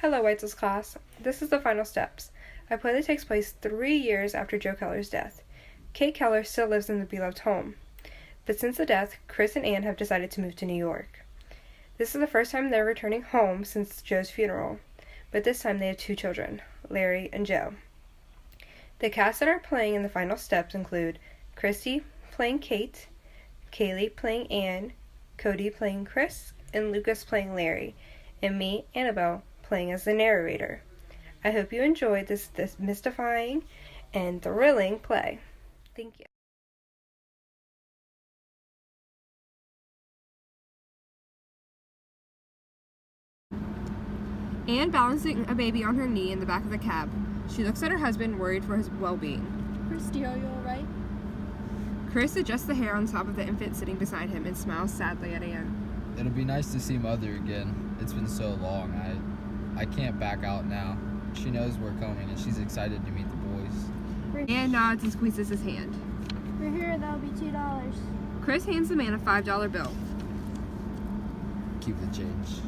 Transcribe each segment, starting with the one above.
Hello, Whitsell's class. This is the final steps. A play that takes place 3 years after Joe Keller's death. Kate Keller still lives in the beloved home. But since the death, Chris and Anne have decided to move to New York. This is the first time they're returning home since Joe's funeral, but this time they have 2 children, Larry and Joe. The cast that are playing in the final steps include Christy playing Kate, Kaylee playing Anne, Cody playing Chris, and Lucas playing Larry, and me, Annabelle, playing as the narrator. I hope you enjoyed this mystifying and thrilling play. Thank you. Anne balancing a baby on her knee in the back of the cab. She looks at her husband, worried for his well-being. Christy, are you alright? Chris adjusts the hair on top of the infant sitting beside him and smiles sadly at Anne. It'll be nice to see Mother again. It's been so long. I can't back out now. She knows we're coming and she's excited to meet the boys. Anne nods and squeezes his hand. We're here, that'll be $2. Chris hands the man a $5 bill. Keep the change.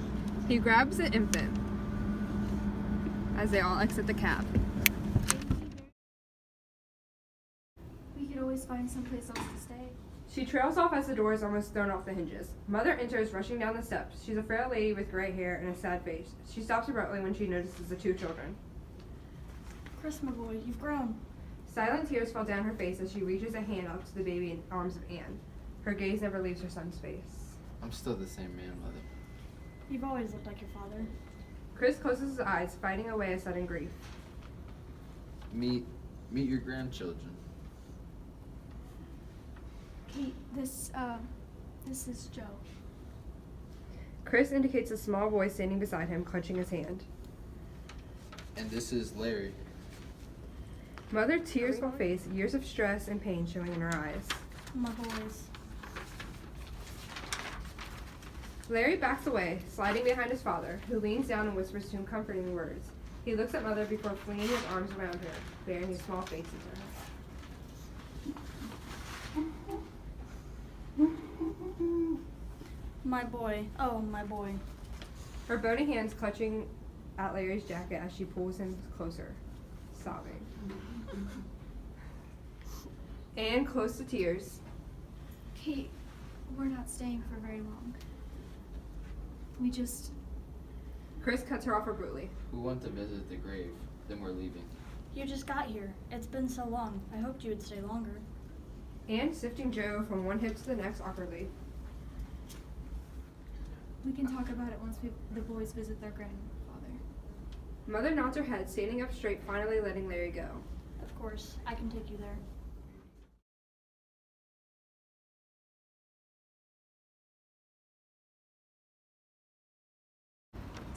He grabs the infant as they all exit the cab. We could always find someplace else to stay. She trails off as the door is almost thrown off the hinges. Mother enters, rushing down the steps. She's a frail lady with gray hair and a sad face. She stops abruptly when she notices the 2 children. Chris, my boy, you've grown. Silent tears fall down her face as she reaches a hand up to the baby in arms of Anne. Her gaze never leaves her son's face. I'm still the same man, Mother. You've always looked like your father. Chris closes his eyes, fighting away a sudden grief. Meet your grandchildren. Kate, this is Joe. Chris indicates a small boy standing beside him, clenching his hand. And this is Larry. Mother tears fall face, years of stress and pain showing in her eyes. My boys. Larry backs away, sliding behind his father, who leans down and whispers to him comforting words. He looks at Mother before flinging his arms around her, bearing his small face into her. My boy. Oh, my boy. Her bony hands clutching at Larry's jacket as she pulls him closer, sobbing. Anne, close to tears. Kate, we're not staying for very long. Chris cuts her off abruptly. We went to visit the grave, then we're leaving. You just got here. It's been so long. I hoped you would stay longer. Anne shifting Joe from one hip to the next awkwardly. We can talk about it once the boys visit their grandfather. Mother nods her head, standing up straight, finally letting Larry go. Of course, I can take you there.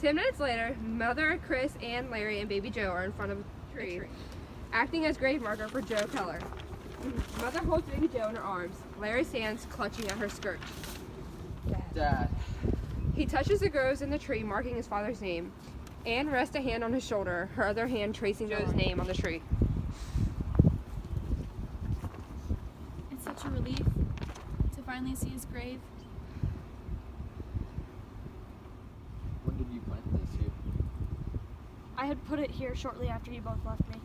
Ten minutes later, Mother, Chris, Anne, Larry, and baby Joe are in front of a tree, acting as grave marker for Joe Keller. Mother holds baby Joe in her arms. Larry stands clutching at her skirt. Dad. He touches the groves in the tree, marking his father's name. Anne rests a hand on his shoulder, her other hand tracing Joe's name on the tree. It's such a relief to finally see his grave. When did you plant this here? I had put it here shortly after you both left me.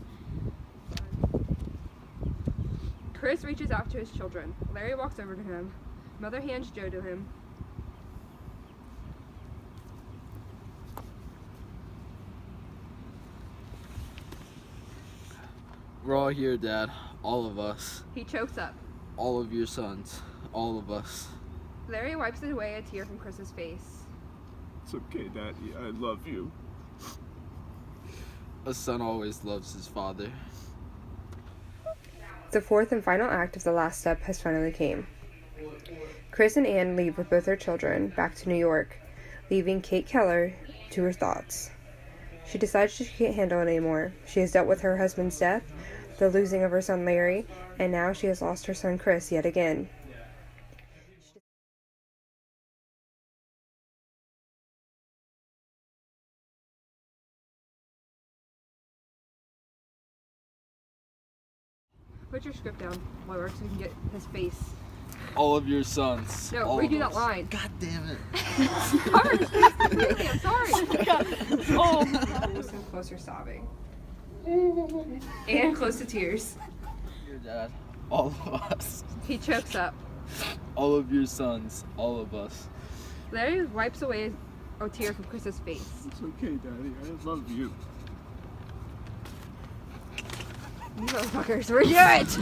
Chris reaches out to his children. Larry walks over to him. Mother hands Joe to him. We're all here, Dad. All of us. He chokes up. All of your sons. All of us. Larry wipes away a tear from Chris's face. It's okay, Daddy. I love you. A son always loves his father. The fourth and final act of the last step has finally came. Chris and Anne leave with both their children back to New York, leaving Kate Keller to her thoughts. She decides she can't handle it anymore. She has dealt with her husband's death, the losing of her son Larry, and now she has lost her son Chris yet again. Put your script down, Laura, so we can get his face. All of your sons. No, all redo of that us. line. God damn it. Sorry, I'm sorry. Close and closer sobbing. And close to tears. Your dad, all of us, He chokes up. all of your sons, all of us. Larry wipes away a tear from Chris's face. It's okay, Daddy. I love you. You motherfuckers, we're it!